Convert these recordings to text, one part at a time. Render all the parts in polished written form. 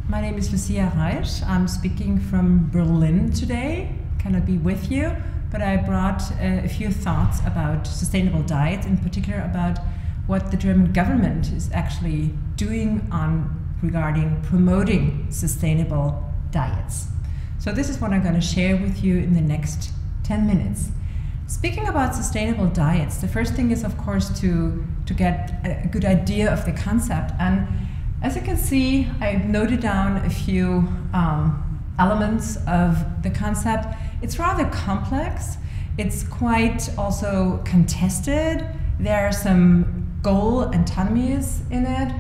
My name is Lucia Reisch. I'm speaking from Berlin today. Cannot be with you, but I brought a few thoughts about sustainable diet, in particular about what the German government is actually doing regarding promoting sustainable diets. So this is what I'm going to share with you in the next 10 minutes. Speaking about sustainable diets, the first thing is, of course, to get a good idea of the concept. And as you can see, I've noted down a few elements of the concept. It's rather complex. It's quite also contested. There are some goal antinomies in it.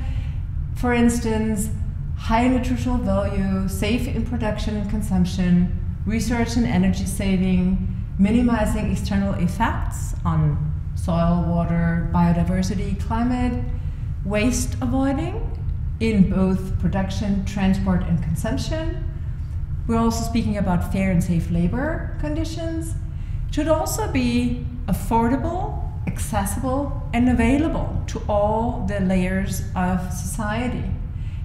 For instance, high nutritional value, safe in production and consumption, research and energy saving, minimizing external effects on soil, water, biodiversity, climate, waste avoiding in both production, transport, and consumption. We're also speaking about fair and safe labor conditions. It should also be affordable, accessible, and available to all the layers of society.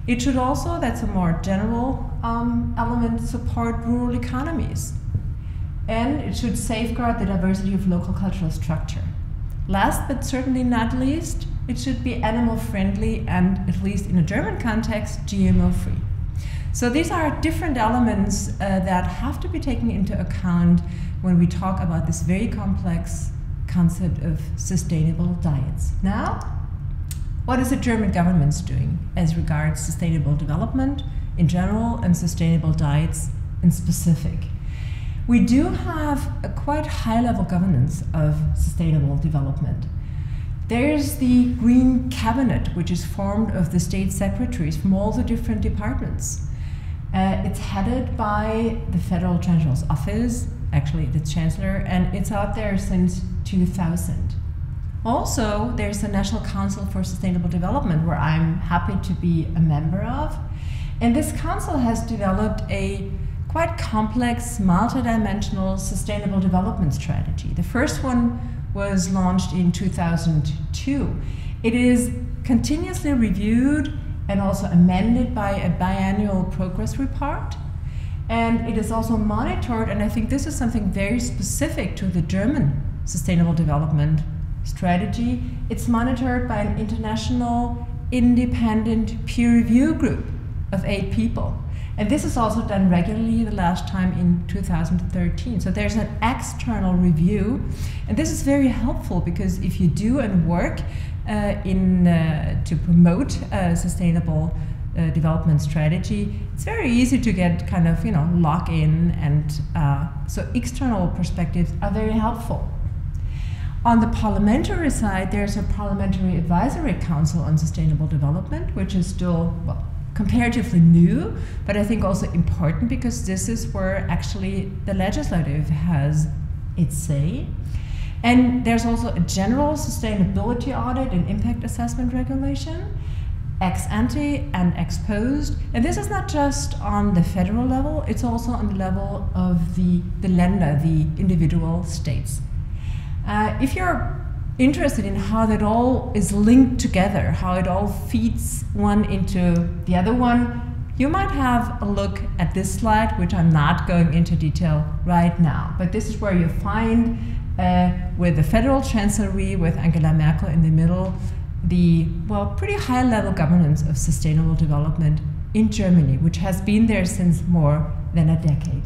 It should also, that's a more general element, support rural economies. And it should safeguard the diversity of local cultural structure. Last but certainly not least, it should be animal friendly and, at least in a German context, GMO free. So these are different elements that have to be taken into account when we talk about this very complex concept of sustainable diets. Now, what is the German government doing as regards sustainable development in general and sustainable diets in specific? We do have a quite high-level governance of sustainable development. There's the Green Cabinet, which is formed of the state secretaries from all the different departments. It's headed by the Federal Chancellor's Office, actually the Chancellor, and it's out there since 2000. Also, there's the National Council for Sustainable Development, where I'm happy to be a member of. And this council has developed a quite complex, multidimensional sustainable development strategy. The first one was launched in 2002. It is continuously reviewed and also amended by a biannual progress report. And it is also monitored, and I think this is something very specific to the German sustainable development strategy. It's monitored by an international independent peer review group of 8 people. And this is also done regularly, the last time in 2013. So there's an external review. And this is very helpful because if you do and work to promote a sustainable development strategy, it's very easy to get kind of, lock in. And so external perspectives are very helpful. On the parliamentary side, there's a Parliamentary Advisory Council on Sustainable Development, which is still, comparatively new, but I think also important because this is where actually the legislative has its say. And there's also a general sustainability audit and impact assessment regulation, ex ante and ex post. And this is not just on the federal level, it's also on the level of the Länder, the individual states. If you're interested in how that all is linked together, how it all feeds one into the other one, you might have a look at this slide, which I'm not going into detail right now. But this is where you find, with the federal chancellery, with Angela Merkel in the middle, the, pretty high-level governance of sustainable development in Germany, which has been there since more than a decade.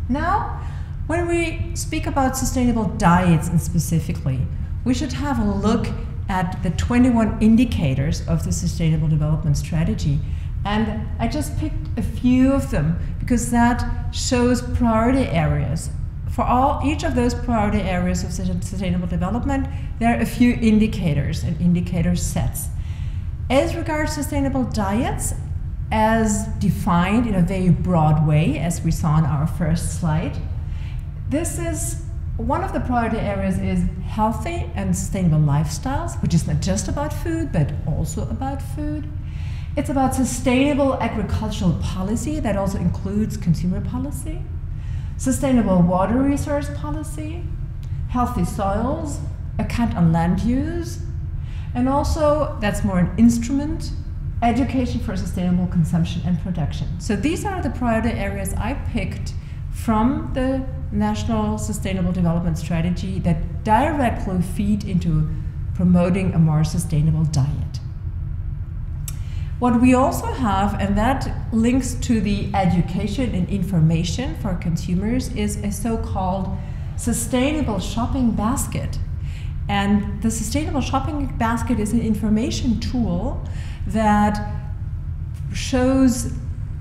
Now, when we speak about sustainable diets and specifically, we should have a look at the 21 indicators of the Sustainable Development Strategy. And I just picked a few of them because that shows priority areas. For each of those priority areas of sustainable development, there are a few indicators and indicator sets. As regards sustainable diets, as defined in a very broad way, as we saw in our first slide, this is one of the priority areas is healthy and sustainable lifestyles, which is not just about food, but also about food. It's about sustainable agricultural policy that also includes consumer policy, sustainable water resource policy, healthy soils, a cut on land use, and also, that's more an instrument education for sustainable consumption and production. So these are the priority areas I picked from the National Sustainable Development Strategy that directly feed into promoting a more sustainable diet. What we also have, and that links to the education and information for consumers, is a so-called sustainable shopping basket. And the sustainable shopping basket is an information tool that shows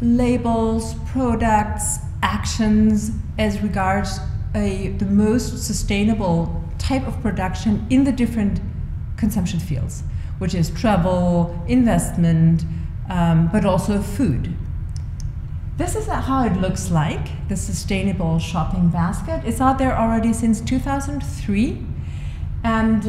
labels, products, actions as regards the most sustainable type of production in the different consumption fields, which is travel, investment, but also food. This is how it looks like, the sustainable shopping basket. It's out there already since 2003. And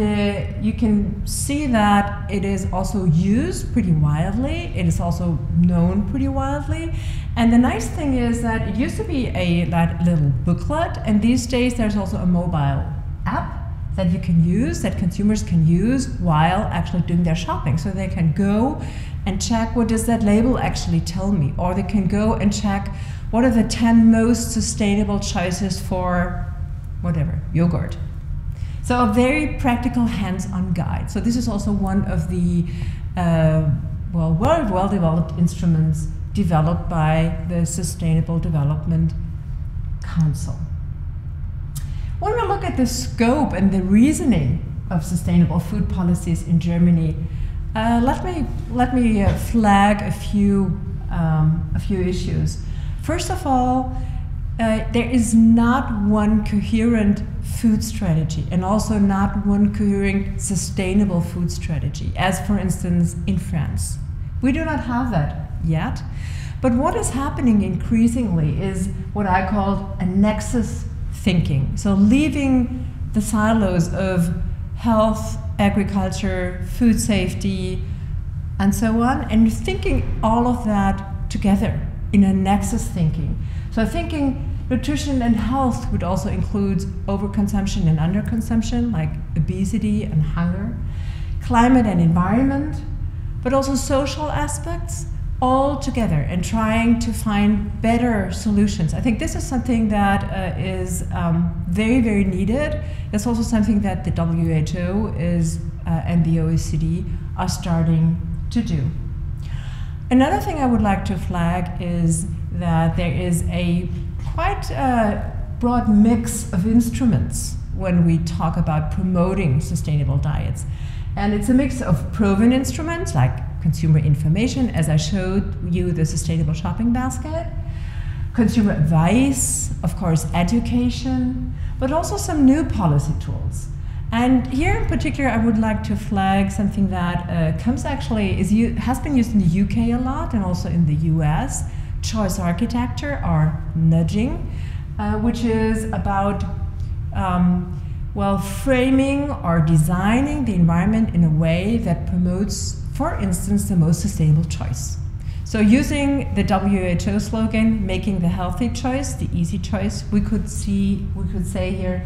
you can see that it is also used pretty widely. It is also known pretty widely. And the nice thing is that it used to be a little booklet, and these days there's also a mobile app that you can use, that consumers can use while actually doing their shopping. So they can go and check, what does that label actually tell me? Or they can go and check, what are the 10 most sustainable choices for whatever, yogurt. So a very practical hands-on guide. So this is also one of the well-developed instruments developed by the Sustainable Development Council. When we look at the scope and the reasoning of sustainable food policies in Germany, let me flag a few issues. First of all, there is not one coherent food strategy, and also not one coherent sustainable food strategy, as for instance in France. We do not have that yet. But what is happening increasingly is what I call a nexus thinking. So leaving the silos of health, agriculture, food safety, and so on, and thinking all of that together in a nexus thinking. So thinking nutrition and health would also include overconsumption and underconsumption, like obesity and hunger, climate and environment, but also social aspects, all together, and trying to find better solutions. I think this is something that is very, very needed. It's also something that the WHO and the OECD are starting to do. Another thing I would like to flag is that there is a quite broad mix of instruments when we talk about promoting sustainable diets. And it's a mix of proven instruments like consumer information, as I showed you, the sustainable shopping basket, consumer advice, of course, education, but also some new policy tools. And here in particular, I would like to flag something that has been used in the UK a lot, and also in the US, choice architecture, or nudging, which is about framing or designing the environment in a way that promotes, for instance, the most sustainable choice. So using the WHO slogan, making the healthy choice the easy choice, we could say here,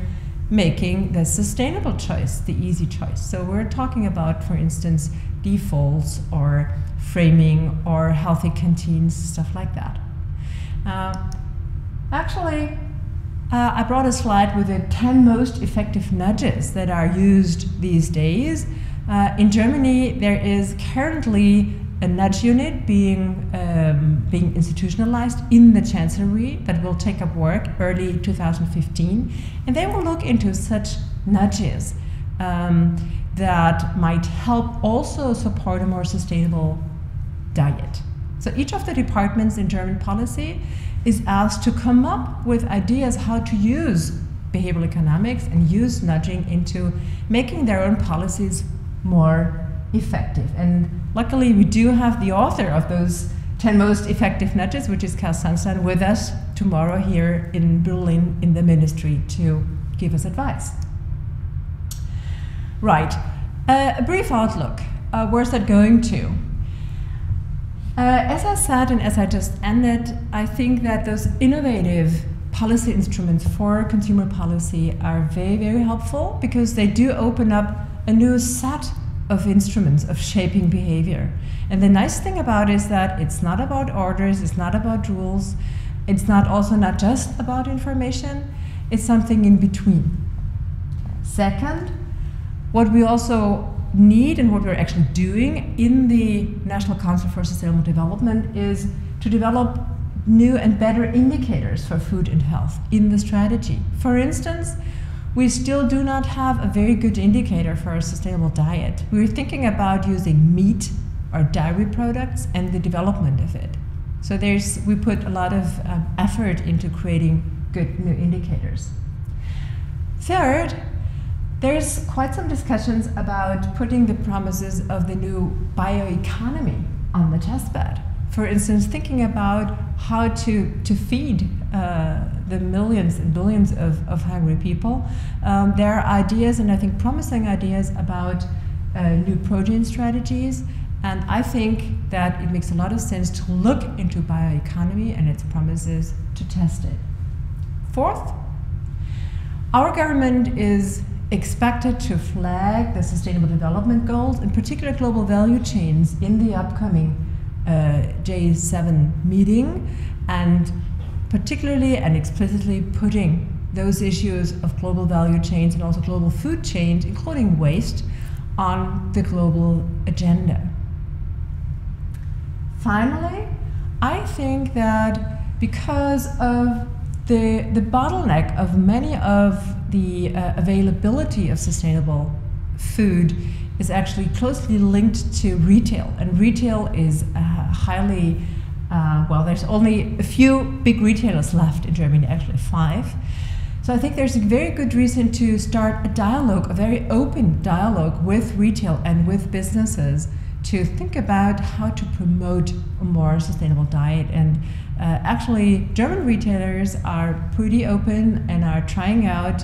making the sustainable choice the easy choice. So we're talking about, for instance, defaults or framing or healthy canteens, stuff like that. I brought a slide with the 10 most effective nudges that are used these days. In Germany, there is currently a nudge unit being institutionalized in the Chancellery that will take up work early 2015, and they will look into such nudges that might help also support a more sustainable diet. So each of the departments in German policy is asked to come up with ideas how to use behavioral economics and use nudging into making their own policies more effective. And luckily we do have the author of those 10 most effective nudges, which is Karl Sandstein, with us tomorrow here in Berlin in the ministry to give us advice. Right, a brief outlook. Where's that going to? As I said, and as I just ended, I think that those innovative policy instruments for consumer policy are very, very helpful, because they do open up a new set of instruments of shaping behavior. And the nice thing about it is that it's not about orders, it's not about rules, it's not just about information, it's something in between. Second, what we also need and what we're actually doing in the National Council for Sustainable Development is to develop new and better indicators for food and health in the strategy. For instance, we still do not have a very good indicator for a sustainable diet. We're thinking about using meat or dairy products and the development of it. So we put a lot of effort into creating good new indicators. Third, there's quite some discussions about putting the promises of the new bioeconomy on the testbed. For instance, thinking about how to feed the millions and billions of hungry people. There are ideas, and I think promising ideas, about new protein strategies. And I think that it makes a lot of sense to look into bioeconomy and its promises to test it. Fourth, our government is expected to flag the Sustainable Development Goals, in particular global value chains, in the upcoming J7 meeting, and particularly and explicitly putting those issues of global value chains and also global food chains, including waste, on the global agenda. Finally, I think that because of the bottleneck of many of the availability of sustainable food is actually closely linked to retail, and retail is highly, well, there's only a few big retailers left in Germany, actually 5. So I think there's a very good reason to start a dialogue, a very open dialogue with retail and with businesses to think about how to promote a more sustainable diet. And actually, German retailers are pretty open and are trying out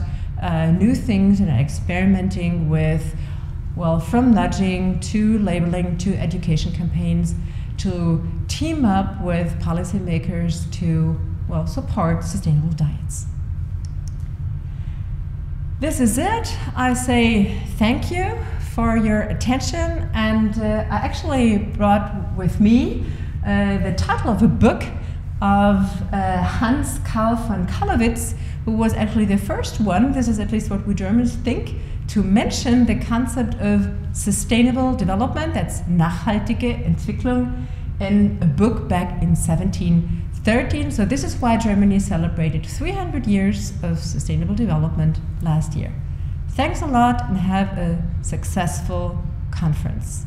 new things and are experimenting with, well, from nudging to labeling to education campaigns, to team up with policymakers to, well, support sustainable diets. This is it. I say thank you for your attention, and I actually brought with me the title of a book of Hans Karl von Kallowitz, who was actually the first one, this is at least what we Germans think, to mention the concept of sustainable development, that's nachhaltige Entwicklung, in a book back in 1713. So this is why Germany celebrated 300 years of sustainable development last year. Thanks a lot and have a successful conference.